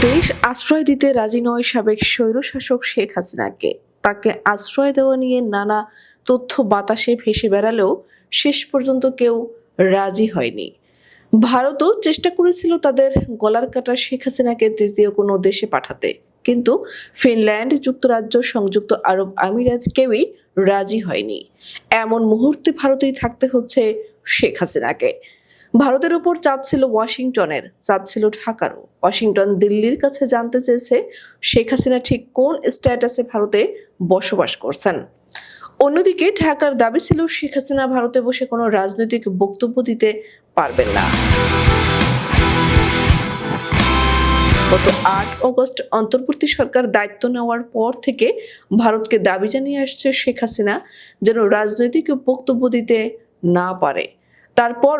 দেশ আশ্রয় দিতে রাজি নয় সাবেক স্বৈরশাসক শেখ হাসিনাকে। তাকে আশ্রয় দেওয়া নিয়ে নানা তথ্য বাতাসে ভেসে বেড়ালেও শেষ পর্যন্ত কেউ রাজি হয়নি। ভারতও চেষ্টা করেছিল তাদের গলার কাটা শেখ হাসিনাকে তৃতীয় কোনো দেশে পাঠাতে, কিন্তু ফিনল্যান্ড, যুক্তরাজ্য, সংযুক্ত আরব আমিরাত কেউই রাজি হয়নি। এমন মুহূর্তে ভারতেই থাকতে হচ্ছে শেখ হাসিনাকে। ভারতের উপর চাপ ছিল ওয়াশিংটনের, চাপ ছিল ঢাকারও। ওয়াশিংটন দিল্লির কাছে জানতে চেয়েছে শেখ হাসিনা ঠিক কোন স্ট্যাটাসে ভারতে বসবাস করছেন। অন্যদিকে ঢাকার দাবি ছিল শেখ হাসিনা ভারতে বসে কোনো রাজনৈতিক বক্তব্য দিতে পারবেন না। গত ৮ অগস্ট অন্তর্বর্তী সরকার দায়িত্ব নেওয়ার পর থেকে ভারতকে দাবি জানিয়ে আসছে শেখ হাসিনা যেন রাজনৈতিক বক্তব্য দিতে না পারে। তারপরও